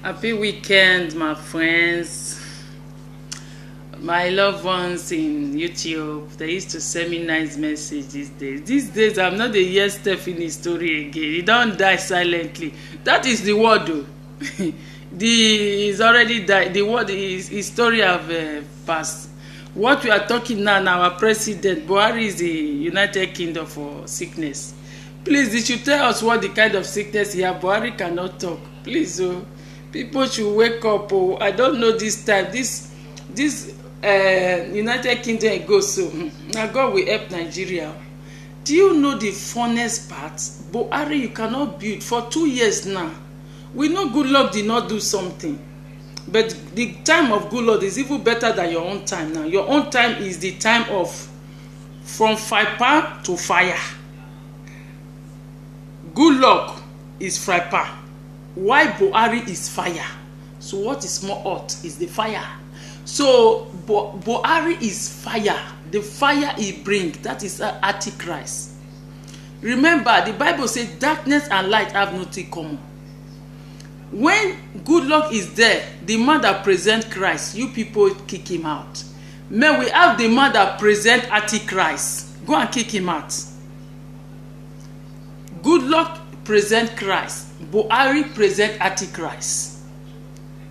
Happy weekend, my friends, my loved ones in YouTube. They used to send me nice messages these days. These days, I'm not the yes Stephanie story again. He don't die silently. That is the word, though. He's already died. The word is his story have passed. What we are talking now, our president Buhari is the United Kingdom for sickness. Please, they should tell us what the kind of sickness he have. Buhari cannot talk. Please, oh. People should wake up. Oh, I don't know this time. This United Kingdom go so. Now God will help Nigeria. Do you know the funnest part? Buhari, you cannot build for 2 years now. We know Goodluck did not do something, but the time of Goodluck is even better than your own time now. Your own time is the time of from fire to fire. Goodluck is fire. Why Buhari is fire? So what is more hot is the fire. So Buhari is fire. The fire he bring, that is Antichrist. Remember, the Bible says darkness and light have nothing common. When Goodluck is there, the man that present Christ, you people kick him out. May we have the man that present Antichrist. Go and kick him out. Goodluck present Christ. Buhari present Antichrist.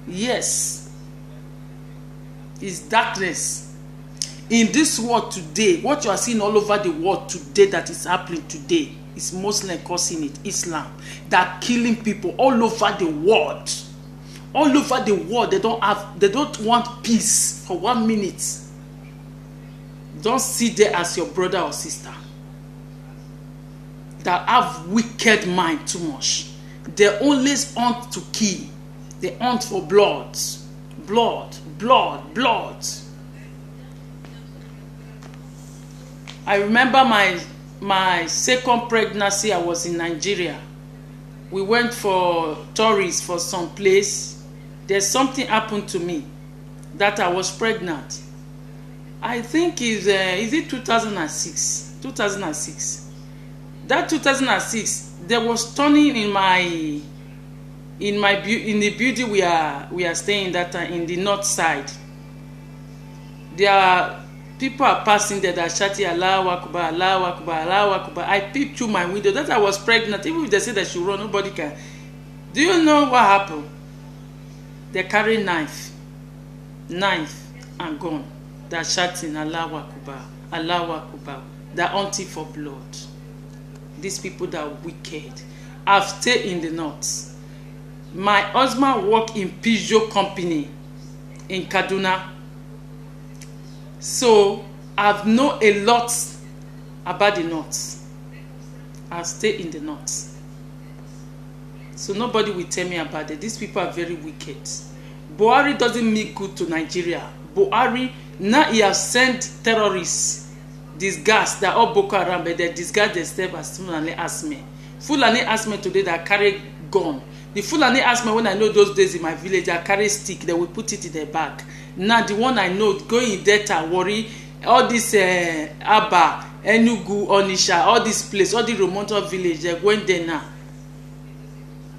Yes. It's darkness. In this world today, what you are seeing all over the world today that is happening today is Muslim causing it, Islam. That killing people all over the world. All over the world, they don't want peace for 1 minute. Don't sit there as your brother or sister that have wicked mind too much. They always hunt to kill. They hunt for blood. Blood. I remember my second pregnancy. I was in Nigeria. We went for tourists for some place. There's something happened to me that I was pregnant. I think is it 2006? 2006. That 2006, there was turning in the building we are staying that time in the north side. People are passing there that shouting Allahu Akbar, Allahu Akbar, Allahu Akbar. I peeped through my window that I was pregnant. Even if they say that she run, nobody can. Do you know what happened? They carry knife and gun. They're shouting Allahu Akbar, Allahu Akbar. They're hunting for blood. These people that are wicked. I've stayed in the north. My husband worked in Peugeot company in Kaduna. So I've known a lot about the north. I've stayed in the north. So nobody will tell me about it. These people are very wicked. Buhari doesn't mean good to Nigeria. Buhari, now he has sent terrorists. Disguise that all Boko Haram, but they disguise themselves as Fulani Asme. Fulani Asme today that carry gun. The Fulani Asme, when I know those days in my village, I carry stick. They will put it in their bag. Now the one I know going in Delta, Warri, all this Aba, Enugu, Onisha, all this place, all the Romonto village, they went there now.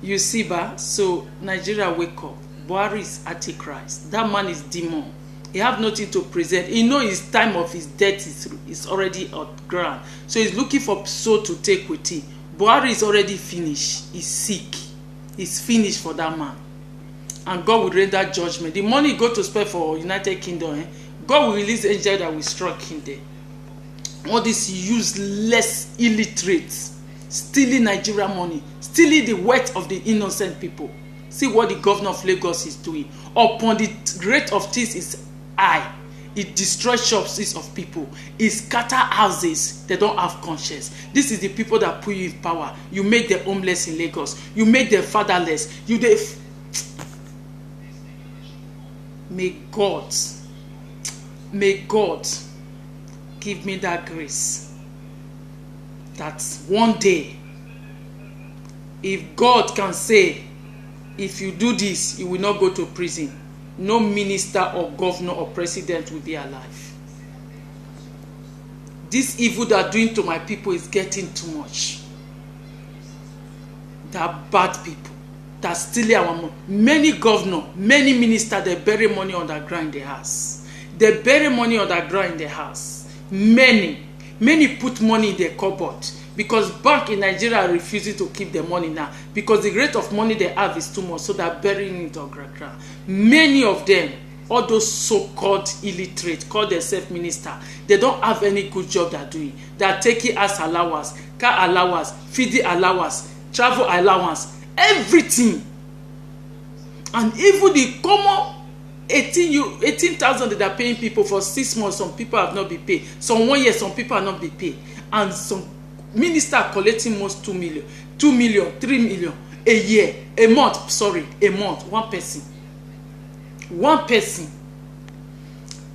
You see, ba? So Nigeria wake up. Buhari is Antichrist. That man is demon. He have nothing to present. He know his time of his death is already on ground. So he's looking for soul to take with him. Buhari is already finished. He's sick. He's finished for that man. And God will render judgment. The money go to spend for United Kingdom, God will release angel that will strike him there. All these useless illiterates stealing Nigeria money, stealing the wealth of the innocent people. See what the governor of Lagos is doing. Upon the rate of things is high. It destroys shops of people. It scatter houses. They don't have conscience. This is the people that put you in power. You make them homeless in Lagos. You make them fatherless. May God give me that grace. That one day, if God can say, if you do this, you will not go to prison, no minister or governor or president will be alive. This evil they are doing to my people is getting too much. They are bad people. that stealing our money. Many governors, many ministers, they bury money underground in their house. They bury money underground in their house. Many put money in their cupboard because bank in Nigeria are refusing to keep the money now because the rate of money they have is too much, so they're burying it underground. Many of them, all those so-called illiterate, call themselves minister, they don't have any good job they're doing. They're taking house allowance, car allowance, feeding allowance, travel allowance, everything. And even the common 18,000 that they're paying people for 6 months, some people have not been paid. Some 1 year, some people have not been paid. And some ministers are collecting most 2 million, 3 million a year, a month, one person. One person.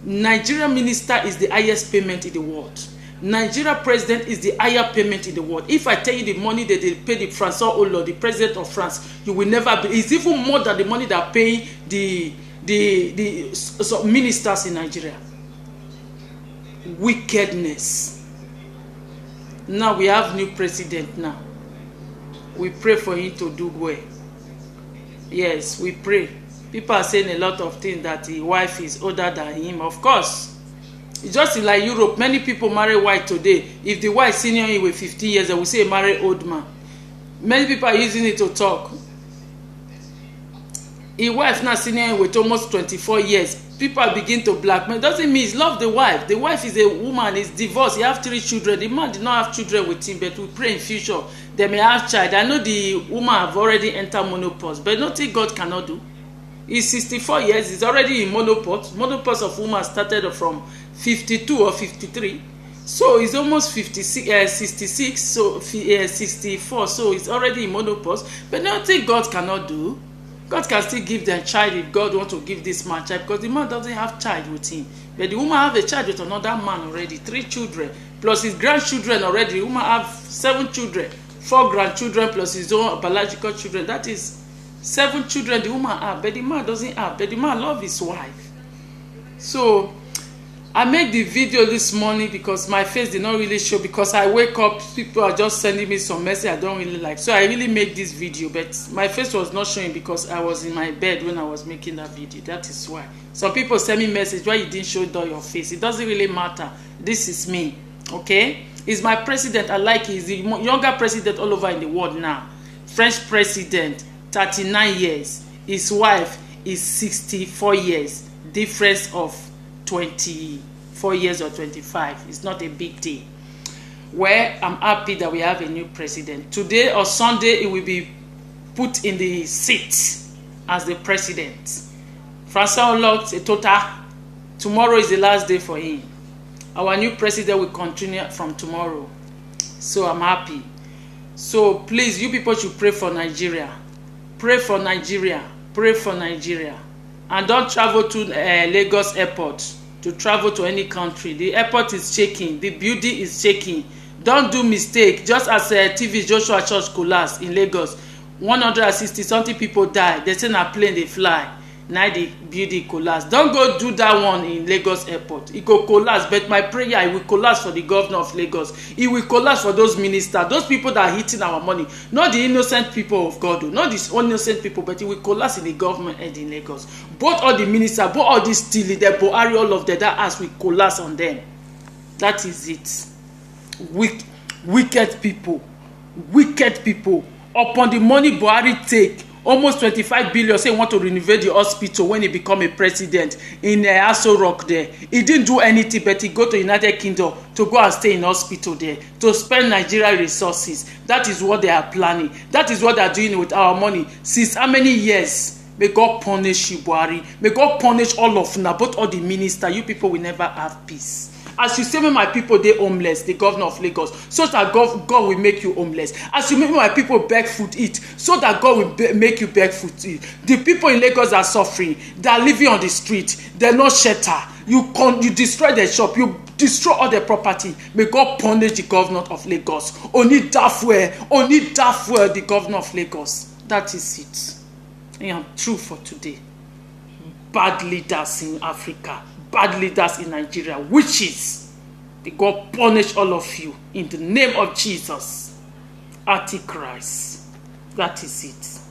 Nigeria minister is the highest payment in the world. Nigeria president is the higher payment in the world. If I tell you the money that they pay the Francois Hollande, the president of France, you will never be. It's even more than the money that pay the ministers in Nigeria. Wickedness. Now we have new president now. We pray for him to do well. Yes, we pray. People are saying a lot of things that his wife is older than him. Of course. It's just like Europe. Many people marry white today. If the wife senior him with 15 years, they will say marry old man. Many people are using it to talk. His wife now senior him with almost 24 years. People begin to blackmail. Doesn't mean he love the wife. The wife is a woman, is divorced. He have 3 children. The man did not have children with him, but we pray in future they may have child. I know the woman have already entered menopause, but nothing God cannot do. He's 64 years. He's already in menopause. Menopause of woman started from 52 or 53. So he's almost 66, so 64. So he's already in menopause. But nothing God cannot do. God can still give them child if God wants to give this man child, because the man doesn't have child with him. But the woman have a child with another man already, 3 children, plus his grandchildren already. The woman have 7 children, 4 grandchildren, plus his own biological children. That is 7 children the woman have, but the man doesn't have. But the man loves his wife. So I made the video this morning because my face did not really show, because I wake up, people are just sending me some message I don't really like. So I really made this video, but my face was not showing because I was in my bed when I was making that video. That is why. Some people send me message why you didn't show your face. It doesn't really matter. This is me. Okay? He's my president. I like it. He's the younger president all over in the world now. French president, 39 years. His wife is 64 years. Difference of 24 years or 25. It's not a big deal. Well, I'm happy that we have a new president. Today or Sunday, he will be put in the seat as the president. Francois Hollande, a total. Tomorrow is the last day for him. Our new president will continue from tomorrow. So I'm happy. So please, you people should pray for Nigeria. Pray for Nigeria. Pray for Nigeria. And don't travel to Lagos airport to travel to any country. The airport is shaking. The building is shaking. Don't do mistake. Just as TV Joshua Church collapsed in Lagos, 160 something people died. They say na plane they fly. Now the building collapsed. Don't go do that one in Lagos airport. It will collapse. But my prayer, it will collapse for the governor of Lagos. It will collapse for those ministers, those people that are hitting our money. Not the innocent people of God, not the innocent people, but it will collapse in the government head in Lagos. Both all the ministers, both all these stealing, the Buhari, all of that ass will collapse on them. That is it. Wicked people. Wicked people. Upon the money Buhari take, almost 25 billion, say he want to renovate the hospital when he become a president in Aso Rock there. He didn't do anything, but he go to United Kingdom to go and stay in hospital there, to spend Nigeria resources. That is what they are planning. That is what they are doing with our money. Since how many years? May God punish you, Buhari. May God punish all of you, both all the ministers. You people will never have peace. As you say, my people, they homeless, the governor of Lagos, so that God will make you homeless. As you make my people beg food eat, so that God will make you beg food eat. The people in Lagos are suffering. They are living on the street. They're not shelter. You destroy their shop. You destroy all their property. May God punish the governor of Lagos. Only that way, the governor of Lagos. That is it. I am true for today. Bad leaders in Africa. Bad leaders in Nigeria, witches. May God punish all of you in the name of Jesus. Antichrist. That is it.